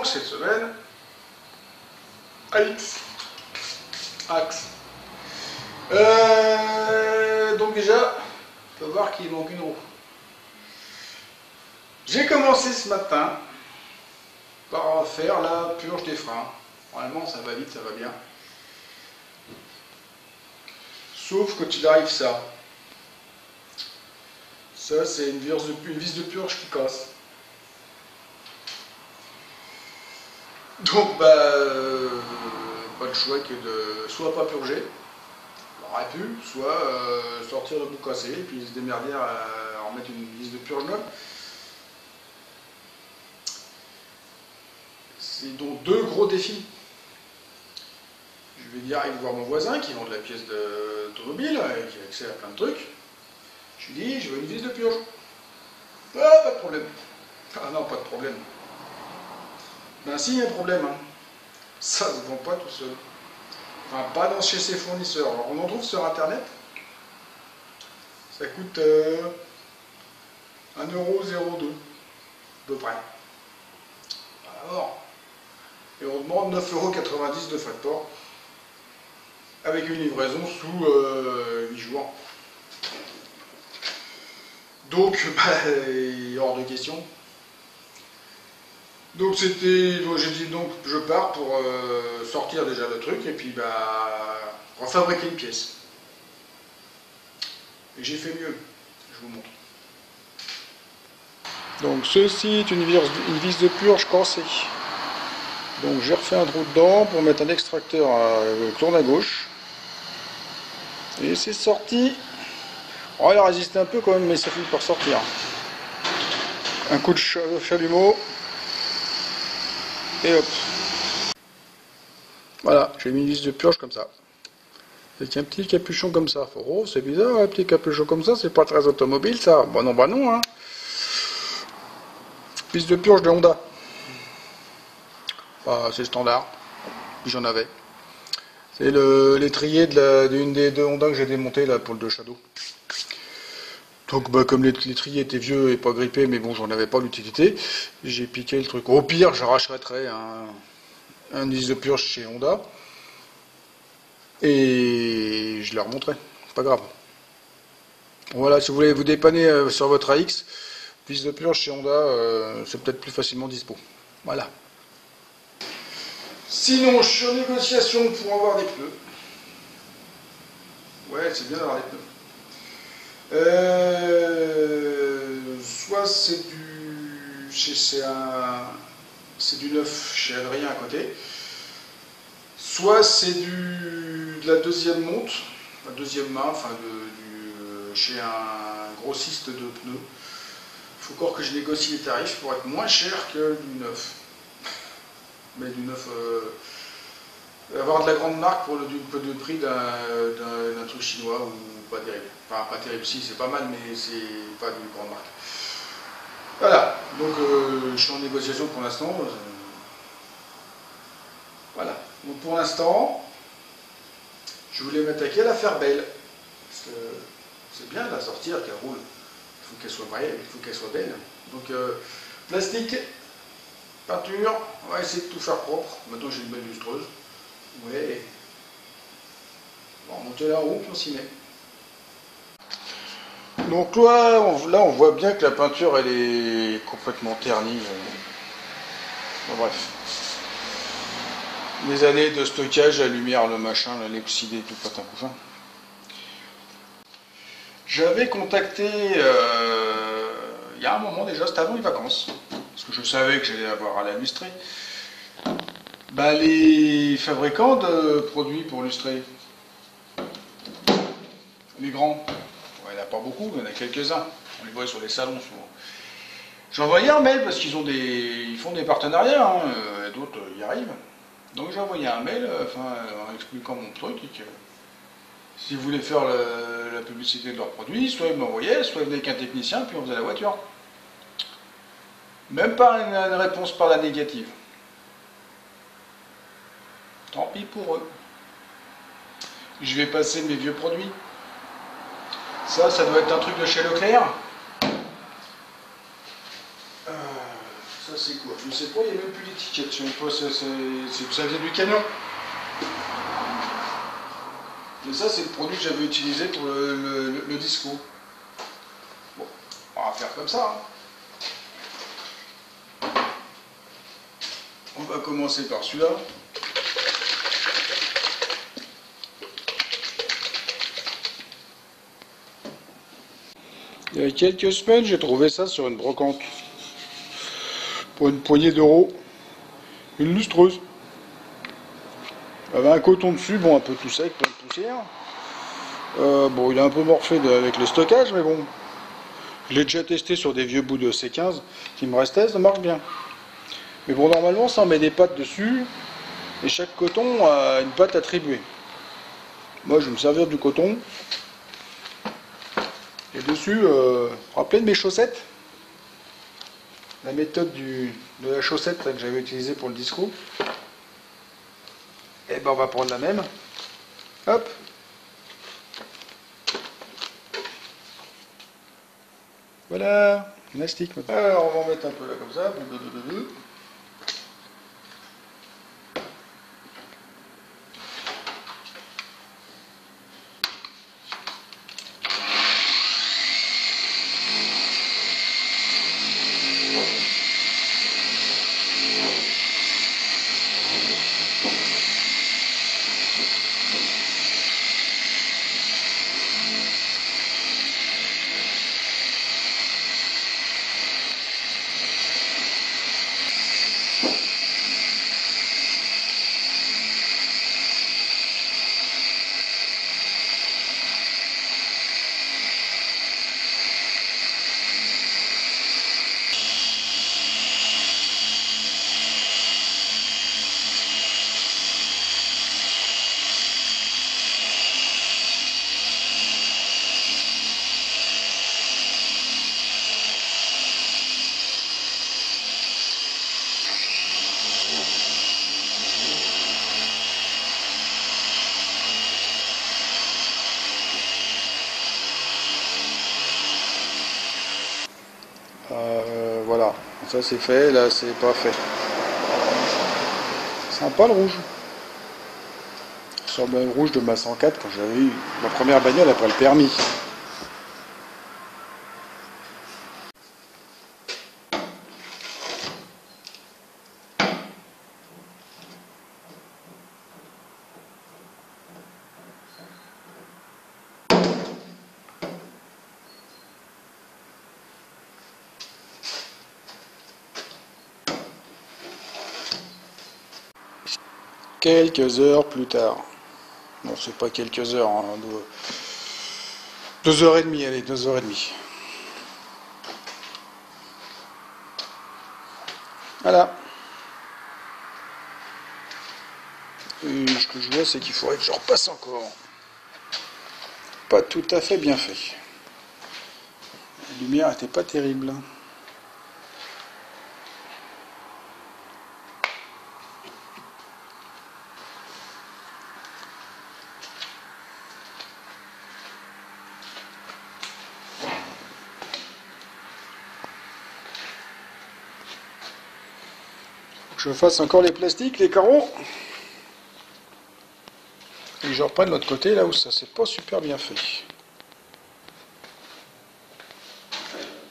manque cette semaine, Axe. Donc déjà, on peut voir qu'il manque une roue. J'ai commencé ce matin par faire la purge des freins. Normalement ça va vite, ça va bien. Sauf quand il arrive ça. Ça c'est une vis de purge qui casse. Donc pas le choix que de soit pas purger, on aurait pu, soit sortir le bout cassé et puis se démerder à remettre une vis de purge neuve. C'est donc deux gros défis. Je vais dire aller voir mon voisin qui vend de la pièce d'automobile et qui a accès à plein de trucs. Je lui dis, je veux une vis de purge. Ah, pas de problème. Ah non, pas de problème. Ben si, il y a un problème. Hein. Ça ne se vend pas tout seul. Enfin, pas chez ses fournisseurs. Alors, on en trouve sur Internet. Ça coûte 1,02 €, à peu près. Alors, et on demande 9,90 € de frais de port, avec une livraison sous 8 jours. Donc, hors de question. Donc j'ai dit donc je pars pour sortir déjà le truc et puis refabriquer une pièce. Et j'ai fait mieux, je vous montre. Donc ceci est une vis de purge cassée. Donc j'ai refait un trou dedans pour mettre un extracteur tourne à gauche. Et c'est sorti. Oh, il a résisté un peu quand même, mais ça finit par sortir. Un coup de chalumeau. Et hop. Voilà, j'ai mis une vis de purge comme ça. Avec un petit capuchon comme ça. Oh, c'est bizarre, un petit capuchon comme ça, c'est pas très automobile ça. Bah non, hein. Vis de purge de Honda. Bah, c'est standard. J'en avais. C'est l'étrier d'une des deux Honda que j'ai démonté là pour le 2 Shadow. Donc comme l'étrier était vieux et pas grippé, mais bon, j'en avais pas l'utilité, j'ai piqué le truc. Au pire, je rachèterais un vis de purge chez Honda et je leur montrerai. C'est pas grave. Voilà, si vous voulez vous dépanner sur votre AX, vis de purge chez Honda, c'est peut-être plus facilement dispo. Voilà. Sinon, je suis en négociation pour avoir des pneus. Ouais, c'est bien d'avoir des pneus. Soit c'est du neuf chez Adrien à côté, soit c'est de la deuxième monte, la deuxième main, enfin chez un grossiste de pneus. Il faut encore que je négocie les tarifs pour être moins cher que du neuf. Mais du neuf, avoir de la grande marque pour le prix d'un truc chinois ou pas terrible. Enfin, pas terrible, si, c'est pas mal, mais c'est pas d'une grande marque. Voilà, donc je suis en négociation pour l'instant. Voilà, donc pour l'instant, je voulais m'attaquer à la faire belle. Parce que c'est bien de la sortir, qu'elle roule. Il faut qu'elle soit belle, il faut qu'elle soit belle. Donc, plastique, peinture, on va essayer de tout faire propre. Maintenant, j'ai une belle lustreuse. Ouais. On va remonter la roue, puis on s'y met. Donc là, on voit bien que la peinture, elle est complètement ternie. Bon, bref. Les années de stockage, la lumière, le machin, l'epsidé, tout patin couffin. J'avais contacté, il y a un moment déjà, c'était avant les vacances, parce que je savais que j'allais avoir à la lustrer, les fabricants de produits pour lustrer. Les grands. Il n'y en a pas beaucoup, il y en a quelques-uns. On les voit sur les salons souvent. J'ai envoyé un mail parce qu'ils font des partenariats, hein, et d'autres y arrivent. Donc j'ai envoyé un mail en expliquant mon truc et que si vous voulez faire la publicité de leurs produits, soit ils m'envoyaient, soit ils venaient avec un technicien, puis on faisait la voiture. Même pas une réponse par la négative. Tant pis pour eux. Je vais passer mes vieux produits. Ça doit être un truc de chez Leclerc. Ça c'est quoi? Je sais pas, il n'y a même plus d'étiquette. Je sais pas, ça vient du camion. Mais ça, c'est le produit que j'avais utilisé pour le disco. Bon, on va faire comme ça. Hein. On va commencer par celui-là. Il y a quelques semaines, j'ai trouvé ça sur une brocante. Pour une poignée d'euros. Une lustreuse. Il y avait un coton dessus, bon, un peu tout sec, plein de poussière. Bon, il est un peu morflé avec le stockage, mais bon. Je l'ai déjà testé sur des vieux bouts de C15 qui me restaient, ça marche bien. Mais bon, normalement, ça en met des pattes dessus, et chaque coton a une patte attribuée. Moi, je vais me servir du coton. Et dessus, rappelez de mes chaussettes. La méthode de la chaussette que j'avais utilisée pour le disco. Et ben, on va prendre la même. Hop. Voilà, élastique. Alors, on va en mettre un peu là comme ça. Voilà, ça c'est fait, là c'est pas fait. Sympa le rouge. Sur le rouge de ma 104 quand j'avais eu ma première bagnole après le permis. Quelques heures plus tard. Non, c'est pas quelques heures, hein, 2h30, allez, 2h30. Voilà. Et ce que je vois, c'est qu'il faudrait que je repasse encore. Pas tout à fait bien fait. La lumière n'était pas terrible. Je fasse encore les plastiques, les carreaux. Et que je reprenne l'autre côté, là où ça s'est pas super bien fait.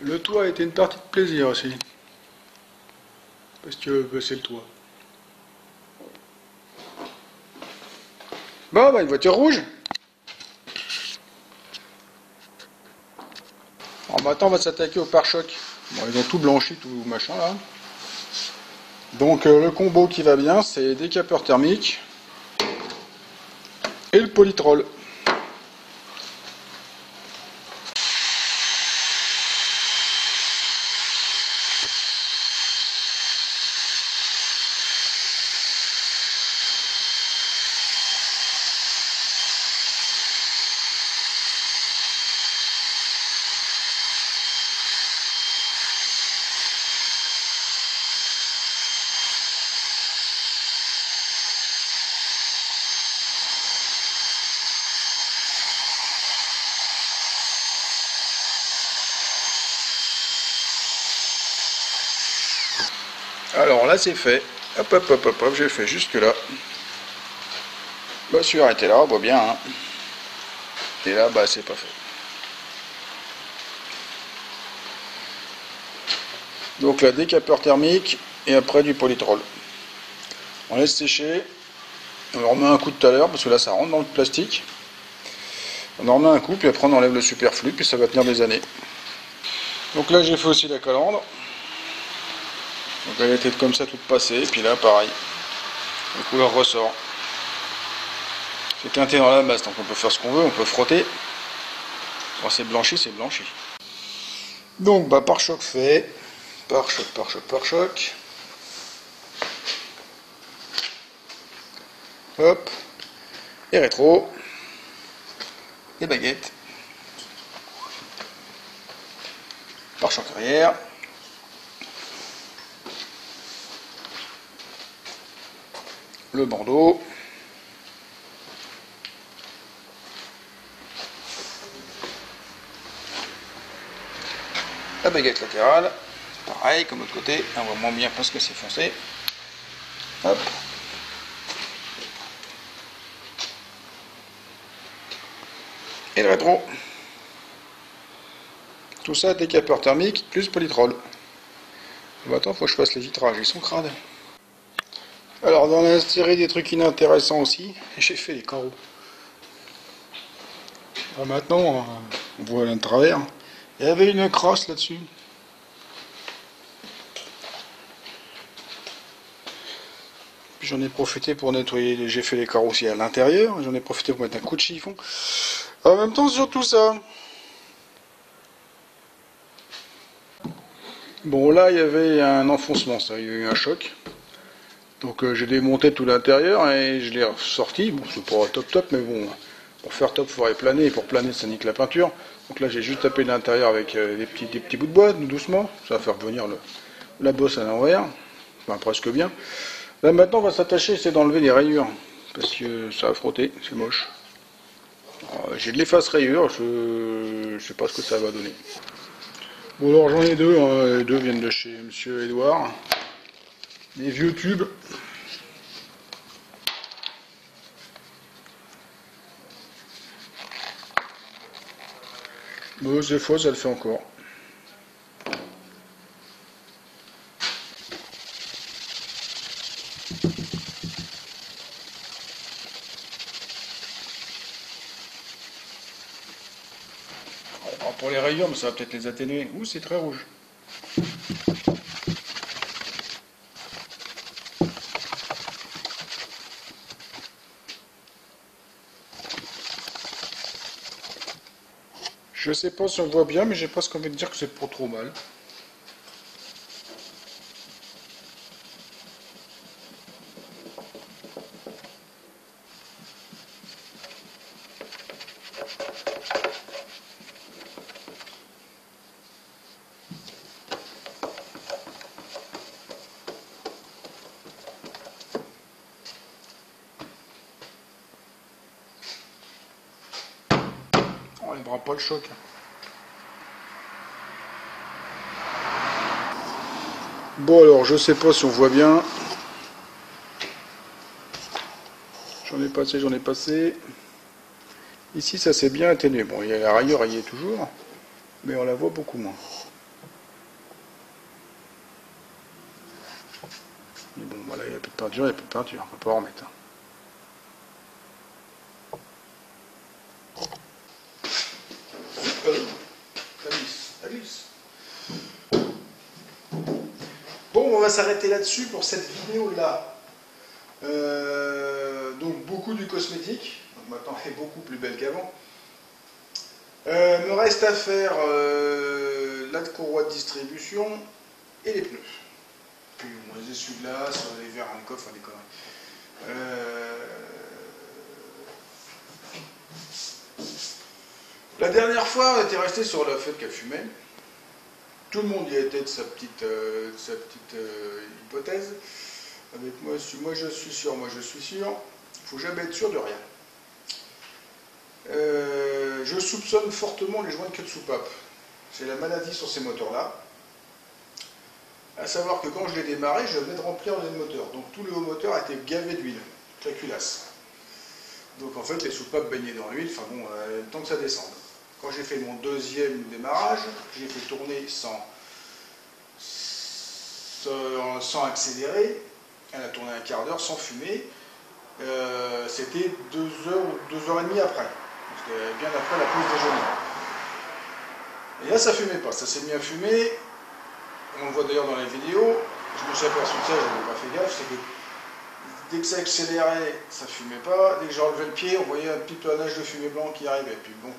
Le toit a été une partie de plaisir aussi. Parce que c'est le toit. Bon, bah une voiture rouge. Alors maintenant, on va s'attaquer au pare-choc. Bon, ils ont tout blanchi, tout machin là. Donc le combo qui va bien, c'est des capeurs thermiques et le polytrol. Alors là c'est fait. Hop hop hop hop hop, j'ai fait jusque là. Bah je suis arrêté là, on voit bien. Hein. Et là bah c'est pas fait. Donc là décapeur thermique et après du polytrol. On laisse sécher. On remet un coup tout à l'heure parce que là ça rentre dans le plastique. On en remet un coup puis après on enlève le superflu puis ça va tenir des années. Donc là j'ai fait aussi la calandre. Donc elle était comme ça toute passée, et puis là pareil, la couleur ressort. C'est teinté dans la masse, donc on peut faire ce qu'on veut, on peut frotter. Quand c'est blanchi, c'est blanchi. Donc bah pare-choc fait, pare-choc, pare-choc, pare-choc. Hop, et rétro, et baguettes. Pare-choc arrière. Le bandeau. La baguette latérale. Pareil, comme l'autre côté. On voit moins bien parce que c'est foncé. Hop. Et le rétro. Tout ça décapeur thermique plus polytrol. Bon, attends, faut que je fasse les vitrages, ils sont crades. Alors dans la série des trucs inintéressants aussi, j'ai fait les carreaux. Alors maintenant, on voit l'un de travers. Il y avait une crosse là-dessus. J'en ai profité pour nettoyer, j'ai fait les carreaux aussi à l'intérieur, j'en ai profité pour mettre un coup de chiffon. En même temps sur tout ça. Bon là il y avait un enfoncement, ça, il y a eu un choc. Donc j'ai démonté tout l'intérieur et je l'ai ressorti. Bon c'est pas top top mais bon, pour faire top il faudrait planer et pour planer ça nique la peinture. Donc là j'ai juste tapé l'intérieur avec des petits bouts de bois, doucement. Ça va faire venir la bosse à l'envers, enfin presque bien. Là maintenant on va s'attacher, c'est d'enlever les rayures, parce que ça a frotté, c'est moche. J'ai de l'efface rayures, je sais pas ce que ça va donner. Bon alors j'en ai deux, hein. Les deux viennent de chez Monsieur Edouard. Des vieux tubes. Bon c'est faux, ça le fait encore. Alors pour les rayures, mais ça va peut-être les atténuer. Ouh, c'est très rouge. Je sais pas si on voit bien, mais j'ai presque envie de dire que c'est pas trop mal. On n'aimera pas le choc. Bon alors, je sais pas si on voit bien. J'en ai passé, j'en ai passé. Ici, ça s'est bien atténué. Bon, il y a la rayure, elle y est toujours, mais on la voit beaucoup moins. Mais bon, voilà, il n'y a plus de peinture, il n'y a plus de peinture. On peut pas en remettre. Bon, on va s'arrêter là-dessus pour cette vidéo-là. Donc, beaucoup du cosmétique. Donc, maintenant, elle est beaucoup plus belle qu'avant. Me reste à faire la courroie de distribution et les pneus. Puis bon, les essuie-glaces, les verres en coffre, des conneries. La dernière fois, on était resté sur le fait qu'elle fumait. Tout le monde y était de sa petite hypothèse. Avec moi je suis sûr, il ne faut jamais être sûr de rien. Je soupçonne fortement les joints de queue de soupape. C'est la maladie sur ces moteurs-là. À savoir que quand je l'ai démarré, je venais de remplir le moteur. Donc tout le haut moteur a été gavé d'huile, la culasse. Donc en fait, les soupapes baignaient dans l'huile, enfin bon, le temps que ça descende. Quand j'ai fait mon deuxième démarrage, j'ai fait tourner sans accélérer. Elle a tourné un quart d'heure sans fumer. C'était 2 heures ou 2 heures et demie après. C'était bien après la pause déjeuner. Et là, ça fumait pas. Ça s'est mis à fumer. On le voit d'ailleurs dans les vidéos. Je me suis aperçu de ça, je n'avais pas fait gaffe. C'est que dès que ça accélérait, ça fumait pas. Dès que j'enlevais le pied, on voyait un petit panache de fumée blanc qui arrivait. Puis bon,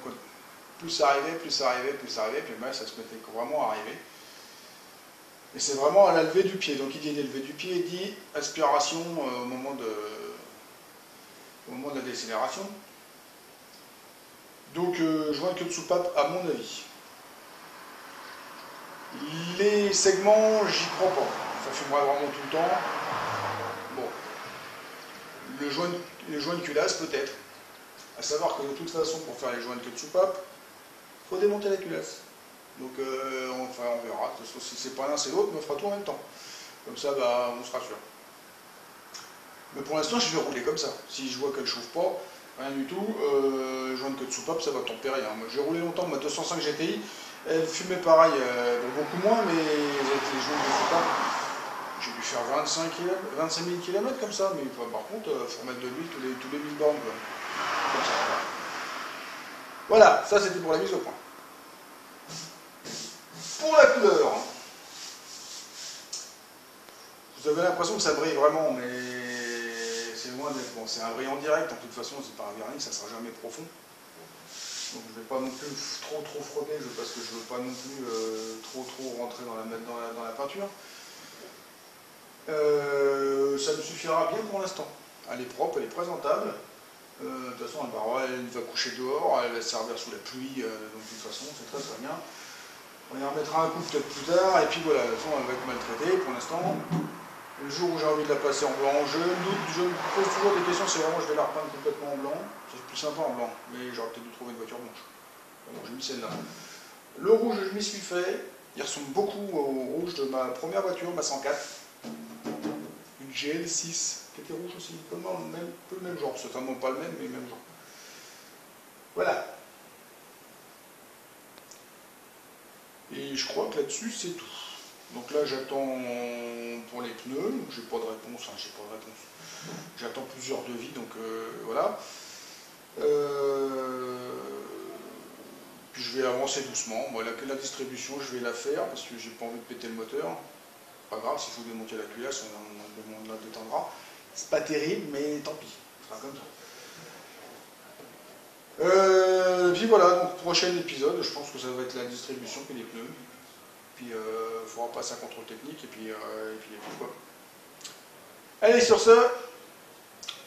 plus ça arrivait, plus ça arrivait, plus ça arrivait. Puis ben, ça se mettait vraiment à arriver. Et c'est vraiment à la levée du pied. Donc il dit levée du pied, il dit aspiration au moment de la décélération. Donc joint queue de soupape à mon avis. Les segments, j'y crois pas. Ça fumera vraiment tout le temps. Bon. Le joint de culasse peut-être. À savoir que de toute façon, pour faire les joints de queue de soupape, il faut démonter la culasse. Donc on verra. Si c'est pas l'un, c'est l'autre, mais on fera tout en même temps. Comme ça, bah, on sera sûr. Mais pour l'instant, je vais rouler comme ça. Si je vois qu'elle ne chauffe pas, rien du tout, joint de queue de soupape, ça va tempérer. Hein. J'ai roulé longtemps, ma 205 GTI, elle fumait pareil, beaucoup moins, mais avec les joints de soupape, j'ai dû faire 25 000 km comme ça, mais par contre, il faut remettre de l'huile tous les 1000 bornes. Quoi. Comme ça. Voilà, ça c'était pour la mise au point. Pour la couleur, vous avez l'impression que ça brille vraiment, mais c'est loin d'être bon. C'est un brillant direct, de toute façon, c'est pas un vernis, ça ne sera jamais profond. Donc je ne vais pas non plus trop frotter, parce que je ne veux pas non plus trop rentrer dans la peinture. Ça me suffira bien pour l'instant. Elle est propre, elle est présentable. De toute façon, elle va coucher dehors, elle va servir sous la pluie, donc de toute façon, c'est très bien. On y remettra un coup peut-être plus tard, et puis voilà, de toute façon, elle va être maltraitée pour l'instant. Le jour où j'ai envie de la passer en blanc, je me pose toujours des questions, c'est vraiment je vais la repeindre complètement en blanc. C'est plus sympa en blanc, mais j'aurais peut-être dû trouver une voiture blanche. Bon, j'ai mis celle-là. Le rouge, je m'y suis fait. Il ressemble beaucoup au rouge de ma première voiture, ma 104. Une GL6, qui était rouge aussi. Peu le même genre, certainement pas le même, mais le même genre. Voilà. Et je crois que là-dessus, c'est tout. Donc là, j'attends pour les pneus. J'ai pas de réponse. J'attends plusieurs devis, donc voilà. Puis je vais avancer doucement. Moi, la distribution, je vais la faire parce que j'ai pas envie de péter le moteur. Pas grave, s'il faut démonter la culasse, on la détendra. C'est pas terrible, mais tant pis. Ce sera comme ça. Puis voilà, donc prochain épisode, je pense que ça va être la distribution puis les pneus. Puis il faudra passer un contrôle technique et puis les pneus quoi. Allez, sur ce,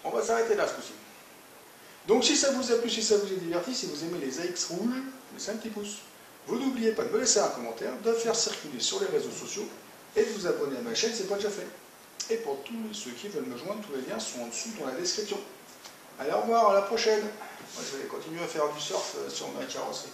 on va s'arrêter là ce coup-ci. Donc si ça vous a plu, si ça vous a diverti, si vous aimez les AX rouges, laissez un petit pouce. Vous n'oubliez pas de me laisser un commentaire, de faire circuler sur les réseaux sociaux et de vous abonner à ma chaîne, c'est pas déjà fait. Et pour tous ceux qui veulent me joindre, tous les liens sont en dessous dans la description. Allez, au revoir, à la prochaine. Moi, je vais continuer à faire du surf sur ma carrosserie.